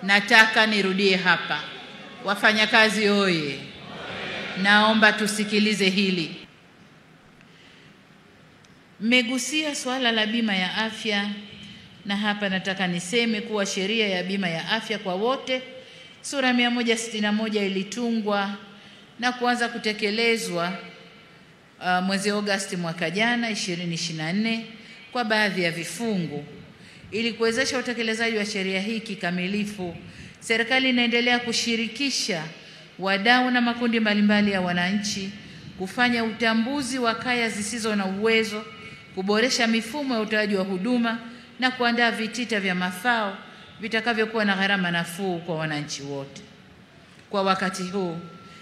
Nataka nirudie hapa. Wafanyakazi oye. Naomba tusikilize hili. Mmegusia swala la bima ya afya, na hapa nataka niseme kuwa sheria ya bima ya afya kwa wote sura 161 ilitungwa na kuanza kutekelezwa mwezi Agosti mwaka jana 2024 kwa baadhi ya vifungu. Ili kuwezesha utekelezaji wa sheria hii kikamilifu, serikali inaendelea kushirikisha wadau na makundi mbalimbali ya wananchi, kufanya utambuzi wa kaya zisizo na uwezo, kuboresha mifumo ya utoaji wa huduma na kuandaa vitita vya mafao vitakavyokuwa na gharama nafuu kwa wananchi wote. Kwa wakati huu,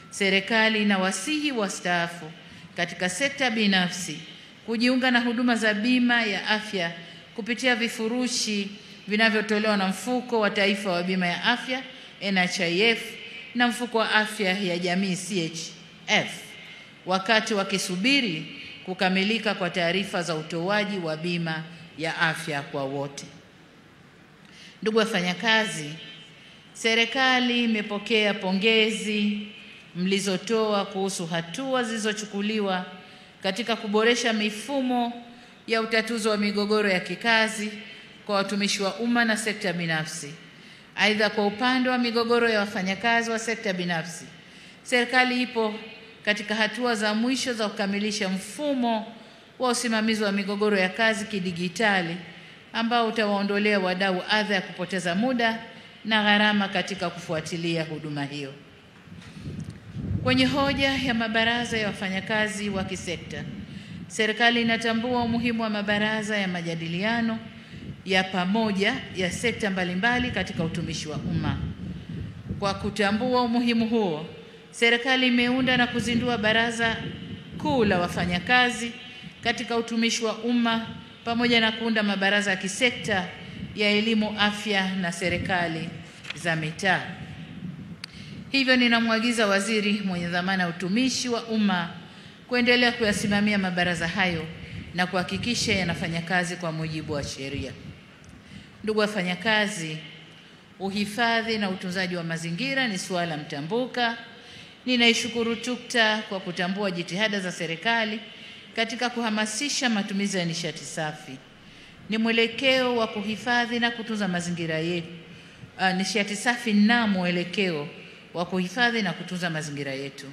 serikali inawasihi wastaafu katika sekta binafsi kujiunga na huduma za bima ya afya kupitia vifurushi vinavyotolewa na Mfuko wa Taifa wa Bima ya Afya NHIF na Mfuko wa Afya ya Jamii CHF, wakati wakisubiri kukamilika kwa taarifa za utoaji wa bima ya afya kwa wote. Ndugu wafanyakazi, serikali imepokea pongezi mlizotoa kuhusu hatua zilizochukuliwa katika kuboresha mifumo ya utatuzi wa migogoro ya kikazi kwa watumishi wa umma na sekta binafsi. Aidha, kwa upande wa migogoro ya wafanyakazi wa sekta binafsi, serikali ipo katika hatua za mwisho za kukamilisha mfumo wa usimamizi wa migogoro ya kazi kidigitali ambao utawaondolea wadau adha ya kupoteza muda na gharama katika kufuatilia huduma hiyo. Kwenye hoja ya mabaraza ya wafanyakazi wa kisekta, serikali inatambua umuhimu wa mabaraza ya majadiliano ya pamoja ya sekta mbalimbali katika utumishi wa umma. Kwa kutambua umuhimu huo, serikali imeunda na kuzindua Baraza Kuu la Wafanyakazi katika utumishi wa umma pamoja na kuunda mabaraza ya kisekta ya elimu, afya na serikali za mitaa. Hivyo ninamwagiza waziri mwenye dhamana ya utumishi wa umma kuendelea kuyasimamia mabaraza hayo na kuhakikisha yanafanya kazi kwa mujibu wa sheria. Ndugu wafanyakazi, uhifadhi na utunzaji wa mazingira ni suala mtambuka. Ninaishukuru TUCTA kwa kutambua jitihada za serikali katika kuhamasisha matumizi ya nishati safi. Ni mwelekeo wa kuhifadhi na kutunza mazingira yetu. Nishati safi na mwelekeo wa kuhifadhi na kutunza mazingira yetu.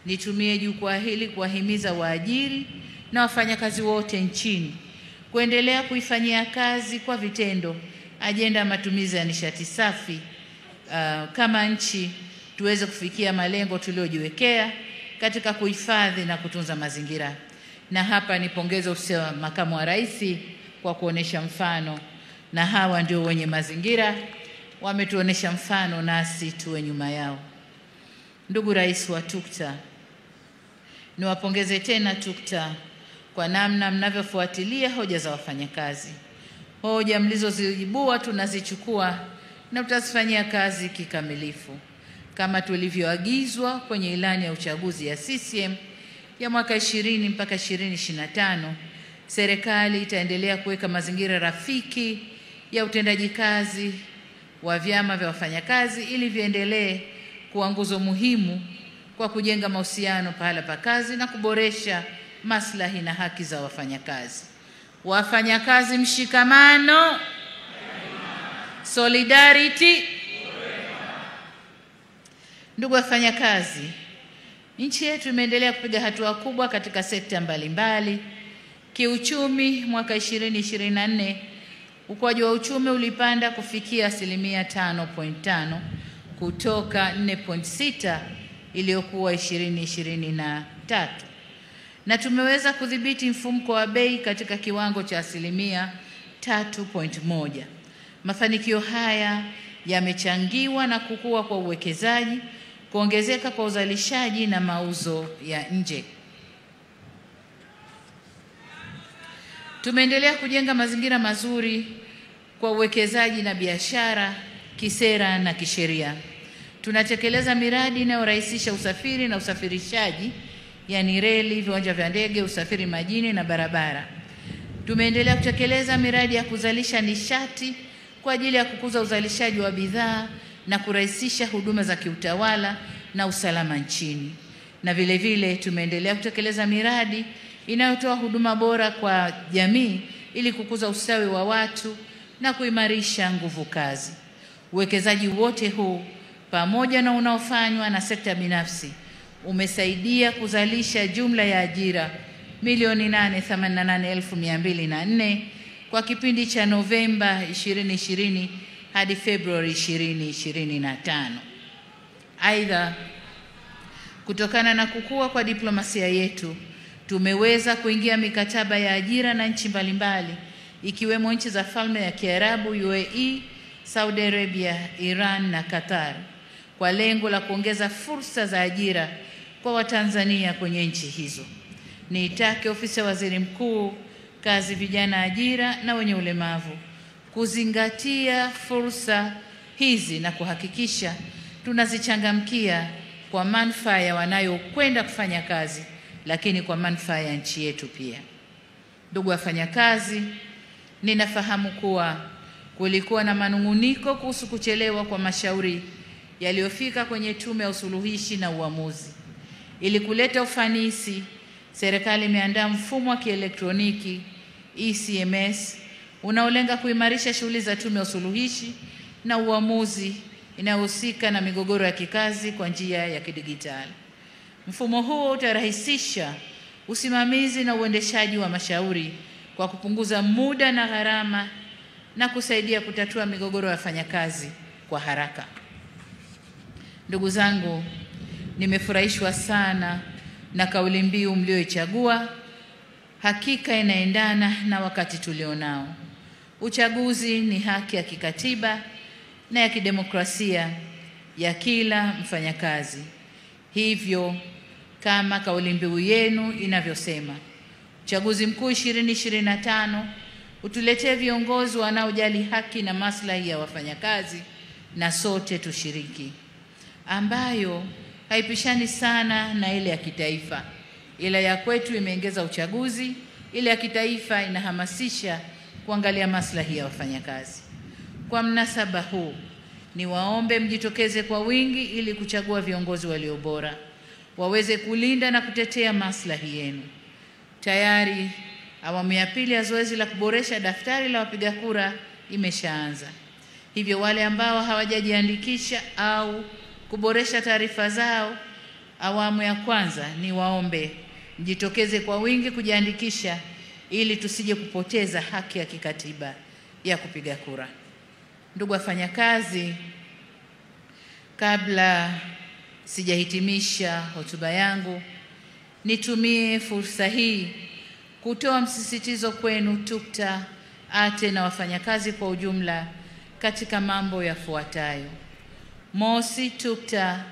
Nitumie jukwaa hili kuwahimiza waajiri na wafanyakazi wote nchini kuendelea kuifanyia kazi kwa vitendo ajenda ya matumizi ya nishati safi, kama nchi tuweze kufikia malengo tuliojiwekea katika kuhifadhi na kutunza mazingira. Na hapa nipongeze ofisi ya Makamu wa Rais kwa kuonesha mfano, na hawa ndio wenye mazingira, wametuonesha mfano nasi tuwe nyuma yao. Ndugu Rais wa TUCTA, niwapongeze tena TUCTA kwa namna mnavyofuatilia hoja za wafanyakazi. Hoja mlizoziibua tunazichukua na tutazifanyia kazi kikamilifu. Kama tulivyoagizwa kwenye ilani ya uchaguzi ya CCM ya mwaka 20 mpaka 2025, serikali itaendelea kuweka mazingira rafiki ya utendaji kazi wa vyama vya wafanyakazi ili viendelee kuwa nguzo muhimu kwa kujenga mahusiano pahala pa kazi na kuboresha maslahi na haki za wafanyakazi. Wafanyakazi mshikamano, solidarity. Ndugu wafanyakazi, nchi yetu imeendelea kupiga hatua kubwa katika sekta mbalimbali. Kiuchumi, mwaka 2024 ukuaji wa uchumi ulipanda kufikia 5.5 kutoka 4.6 iliyokuwa 2023, na tumeweza kudhibiti mfumuko wa bei katika kiwango cha 3.1. Mafanikio haya yamechangiwa na kukua kwa uwekezaji, kuongezeka kwa uzalishaji na mauzo ya nje. Tumeendelea kujenga mazingira mazuri kwa uwekezaji na biashara kisera na kisheria. Tunatekeleza miradi inayorahisisha usafiri na usafirishaji, yani reli, viwanja vya ndege, usafiri majini na barabara. Tumeendelea kutekeleza miradi ya kuzalisha nishati kwa ajili ya kukuza uzalishaji wa bidhaa na kurahisisha huduma za kiutawala na usalama nchini. Na vile vile tumeendelea kutekeleza miradi inayotoa huduma bora kwa jamii ili kukuza ustawi wa watu na kuimarisha nguvu kazi. Uwekezaji wote huu pamoja na unaofanywa na sekta binafsi umesaidia kuzalisha jumla ya ajira 888,204 kwa kipindi cha Novemba 2020 hadi Februari 2025. Aidha, kutokana na kukua kwa diplomasia yetu, tumeweza kuingia mikataba ya ajira na nchi mbalimbali ikiwemo nchi za Falme ya Kiarabu UAE, Saudi Arabia, Iran na Qatar kwa lengo la kuongeza fursa za ajira kwa Watanzania kwenye nchi hizo. Niitake ofisi ya Waziri Mkuu, Kazi, Vijana, Ajira na Wenye Ulemavu kuzingatia fursa hizi na kuhakikisha tunazichangamkia kwa manufaa ya wanayokwenda kufanya kazi, lakini kwa manufaa ya nchi yetu pia. Ndugu wafanyakazi, ninafahamu kuwa kulikuwa na manunguniko kuhusu kuchelewa kwa mashauri yaliyofika kwenye Tume ya Usuluhishi na Uamuzi. Ili kuleta ufanisi, serikali imeandaa mfumo wa kielektroniki ECMS unaolenga kuimarisha shughuli za Tume ya Usuluhishi na Uamuzi inayohusika na migogoro ya kikazi kwa njia ya kidigitali. Mfumo huo utarahisisha usimamizi na uendeshaji wa mashauri kwa kupunguza muda na gharama na kusaidia kutatua migogoro ya wafanyakazi kwa haraka. Ndugu zangu, nimefurahishwa sana na kauli mbiu mlioichagua. Hakika inaendana na wakati tulionao. Uchaguzi ni haki ya kikatiba na ya kidemokrasia ya kila mfanyakazi. Hivyo kama kauli mbiu yenu inavyosema, uchaguzi mkuu 2025 utuletee viongozi wanaojali haki na maslahi ya wafanyakazi na sote tushiriki, ambayo haipishani sana na ile ya kitaifa, ila ya kwetu imeongeza uchaguzi, ile ya kitaifa inahamasisha kuangalia maslahi ya wafanyakazi. Kwa mnasaba huu, niwaombe mjitokeze kwa wingi ili kuchagua viongozi walio bora, waweze kulinda na kutetea maslahi yenu. Tayari awamu ya pili ya zoezi la kuboresha daftari la wapiga kura imeshaanza. Hivyo wale ambao hawajajiandikisha au kuboresha taarifa zao awamu ya kwanza, niwaombe mjitokeze kwa wingi kujiandikisha ili tusije kupoteza haki ya kikatiba ya kupiga kura. Ndugu wafanyakazi, kabla sijahitimisha hotuba yangu, nitumie fursa hii kutoa msisitizo kwenu TUCTA, ATE na wafanyakazi kwa ujumla katika mambo yafuatayo. Mosi, TUCTA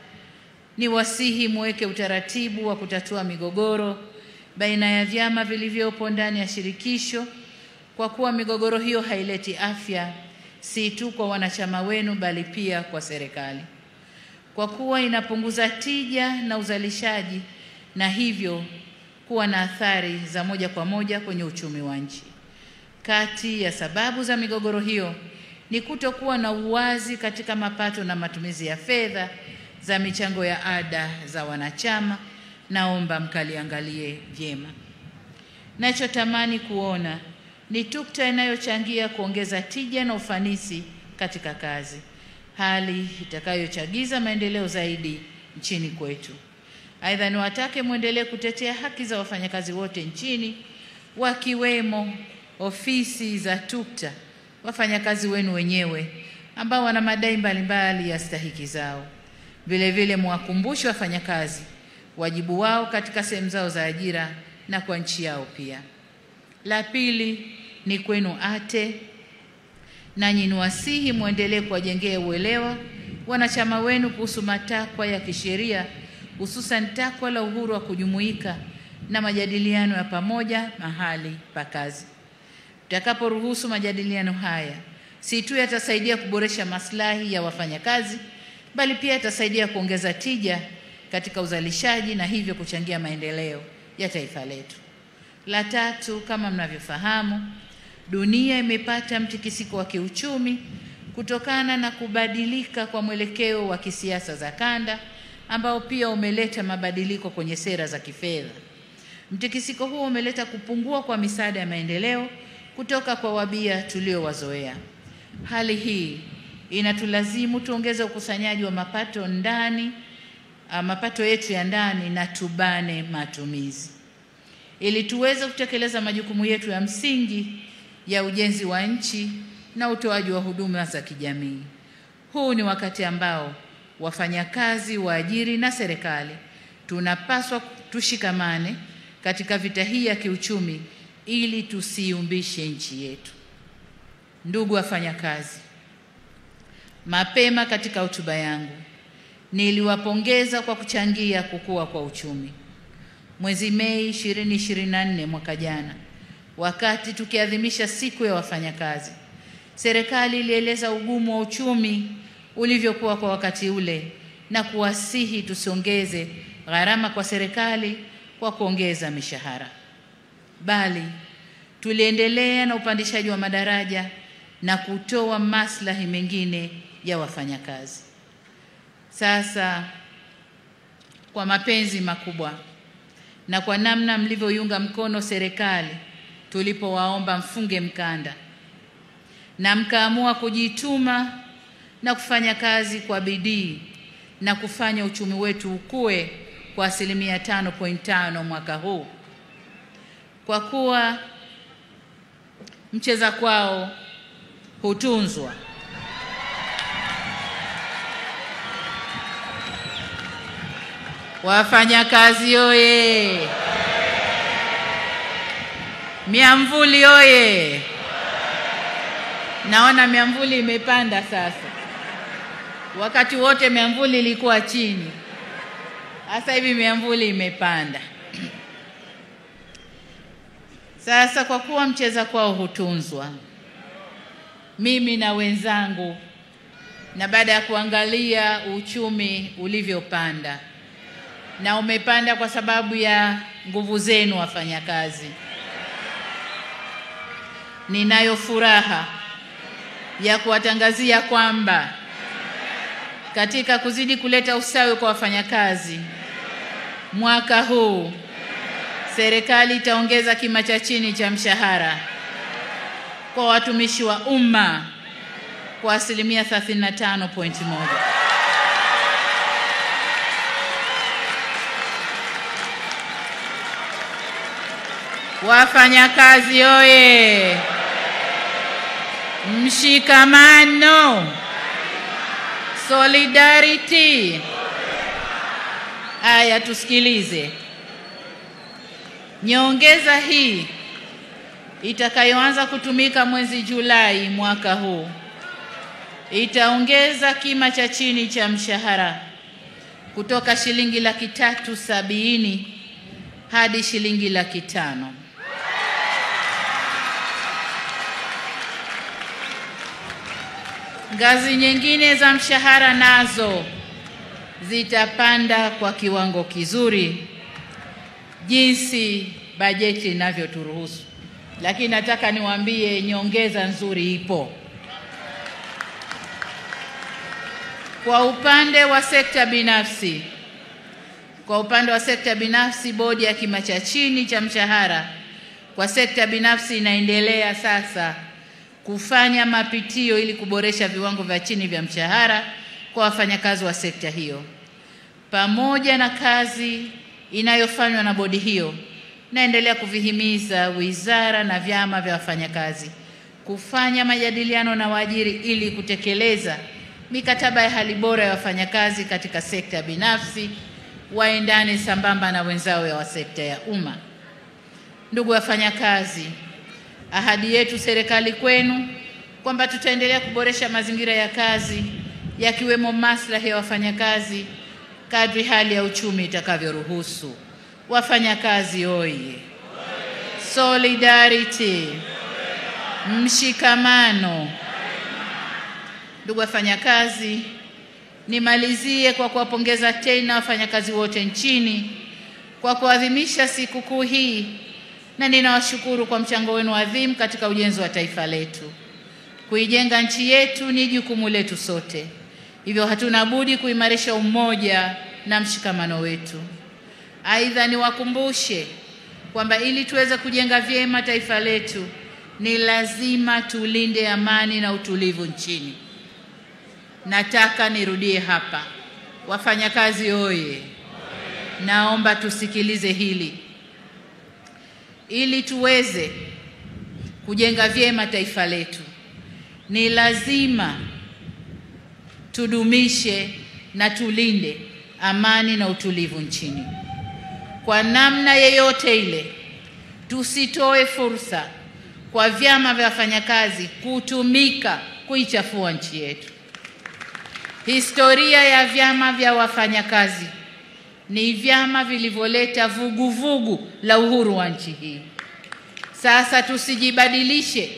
ni wasihi muweke utaratibu wa kutatua migogoro baina ya vyama vilivyopo ndani ya shirikisho, kwa kuwa migogoro hiyo haileti afya si tu kwa wanachama wenu bali pia kwa serikali, kwa kuwa inapunguza tija na uzalishaji na hivyo kuwa na athari za moja kwa moja kwenye uchumi wa nchi. Kati ya sababu za migogoro hiyo ni kutokuwa na uwazi katika mapato na matumizi ya fedha za michango ya ada za wanachama. Naomba mkaliangalie vyema. Nachotamani kuona ni TUCTA inayochangia kuongeza tija na ufanisi katika kazi, hali itakayochagiza maendeleo zaidi nchini kwetu. Aidha, niwatake muendelee kutetea haki za wafanyakazi wote nchini, wakiwemo ofisi za TUCTA, wafanyakazi wenu wenyewe ambao wana madai mbalimbali ya stahiki zao. Vile vile mwakumbushe wafanyakazi wajibu wao katika sehemu zao za ajira na kwa nchi yao pia. La pili ni kwenu ATE, nanyi niwasihi muendelee kuwajengea uelewa wanachama wenu kuhusu matakwa ya kisheria, hususan takwa la uhuru wa kujumuika na majadiliano ya pamoja mahali pa kazi. Tutakaporuhusu majadiliano haya, si tu yatasaidia kuboresha maslahi ya wafanyakazi, bali pia yatasaidia kuongeza tija katika uzalishaji na hivyo kuchangia maendeleo ya taifa letu. La tatu, kama mnavyofahamu, dunia imepata mtikisiko wa kiuchumi kutokana na kubadilika kwa mwelekeo wa kisiasa za kanda ambao pia umeleta mabadiliko kwenye sera za kifedha. Mtikisiko huo umeleta kupungua kwa misaada ya maendeleo kutoka kwa wabia tuliowazoea. Hali hii inatulazimu tuongeze ukusanyaji wa mapato yetu ya ndani na tubane matumizi ili tuweze kutekeleza majukumu yetu ya msingi ya ujenzi wa nchi na utoaji wa huduma za kijamii. Huu ni wakati ambao wafanyakazi, waajiri na serikali tunapaswa tushikamane katika vita hii ya kiuchumi ili tusiumbishe nchi yetu. Ndugu wafanyakazi, mapema katika hotuba yangu niliwapongeza kwa kuchangia kukua kwa uchumi. Mwezi Mei 2024 mwaka jana, wakati tukiadhimisha siku ya wafanyakazi, serikali ilieleza ugumu wa uchumi ulivyokuwa kwa wakati ule na kuwasihi tusiongeze gharama kwa serikali kwa kuongeza mishahara, bali tuliendelea na upandishaji wa madaraja na kutoa maslahi mengine ya wafanyakazi. Sasa kwa mapenzi makubwa na kwa namna mlivyoiunga mkono serikali tulipowaomba mfunge mkanda na mkaamua kujituma na kufanya kazi kwa bidii na kufanya uchumi wetu ukue kwa 5.5% mwaka huu, kwa kuwa mcheza kwao hutunzwa. Wafanyakazi oye! Miamvuli oye! Naona miamvuli imepanda sasa. Wakati wote miamvuli ilikuwa chini. Sasa hivi miamvuli imepanda. Sasa kwa kuwa mcheza kwao hutunzwa, mimi na wenzangu, na baada ya kuangalia uchumi ulivyopanda, na umepanda kwa sababu ya nguvu zenu wafanyakazi, ninayo furaha ya kuwatangazia kwamba katika kuzidi kuleta usawi kwa wafanyakazi, mwaka huu serikali itaongeza kima cha chini cha mshahara kwa watumishi wa umma kwa 35.1%. Wafanyakazi oye! Mshikamano, solidarity. Aya, tusikilize. Nyongeza hii itakayoanza kutumika mwezi Julai mwaka huu itaongeza kima cha chini cha mshahara kutoka shilingi 370,000 hadi shilingi 500,000. Ngazi nyingine za mshahara nazo zitapanda kwa kiwango kizuri jinsi bajeti inavyoturuhusu. Lakini nataka niwaambie nyongeza nzuri ipo. Kwa upande wa sekta binafsi, bodi ya kima cha chini cha mshahara kwa sekta binafsi inaendelea sasa kufanya mapitio ili kuboresha viwango vya chini vya mshahara kwa wafanyakazi wa sekta hiyo. Pamoja na kazi inayofanywa na bodi hiyo, naendelea kuvihimiza wizara na vyama vya wafanyakazi kufanya majadiliano na waajiri ili kutekeleza mikataba ya hali bora ya wafanyakazi katika sekta binafsi waendane sambamba na wenzao ya sekta ya umma. Ndugu wafanyakazi, ahadi yetu serikali kwenu kwamba tutaendelea kuboresha mazingira ya kazi yakiwemo maslahi ya wafanyakazi kadri hali ya uchumi itakavyoruhusu. Wafanyakazi oye! Solidarity, mshikamano. Ndugu wafanyakazi, nimalizie kwa kuwapongeza tena wafanyakazi wote nchini kwa kuadhimisha sikukuu hii, na ninawashukuru kwa mchango wenu adhimu katika ujenzi wa taifa letu. Kuijenga nchi yetu ni jukumu letu sote. Hivyo hatuna budi kuimarisha umoja na mshikamano wetu. Aidha, niwakumbushe kwamba ili tuweze kujenga vyema taifa letu ni lazima tulinde amani na utulivu nchini. Nataka nirudie hapa. Wafanyakazi oye! Naomba tusikilize hili. Ili tuweze kujenga vyema taifa letu ni lazima tudumishe na tulinde amani na utulivu nchini. Kwa namna yeyote ile, tusitoe fursa kwa vyama vya wafanyakazi kutumika kuichafua nchi yetu. Historia ya vyama vya wafanyakazi ni vyama vilivyoleta vuguvugu la uhuru wa nchi hii. Sasa tusijibadilishe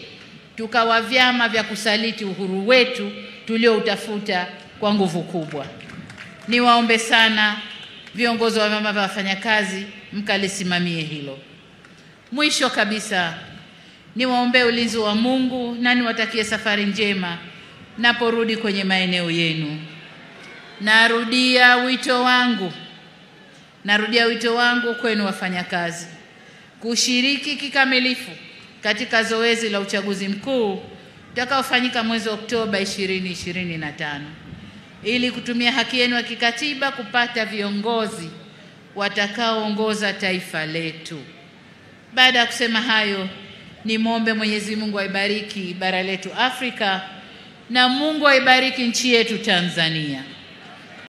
tukawa vyama vya kusaliti uhuru wetu tulioutafuta kwa nguvu kubwa. Niwaombe sana viongozi wa vyama vya wafanyakazi mkalisimamie hilo. Mwisho kabisa, niwaombe ulinzi wa Mungu na niwatakie safari njema naporudi kwenye maeneo yenu. Narudia wito wangu kwenu wafanyakazi kushiriki kikamilifu katika zoezi la uchaguzi mkuu utakaofanyika mwezi Oktoba 2025 ili kutumia haki yenu ya kikatiba kupata viongozi watakaoongoza taifa letu. Baada ya kusema hayo, nimwombe Mwenyezi Mungu aibariki bara letu Afrika na Mungu aibariki nchi yetu Tanzania.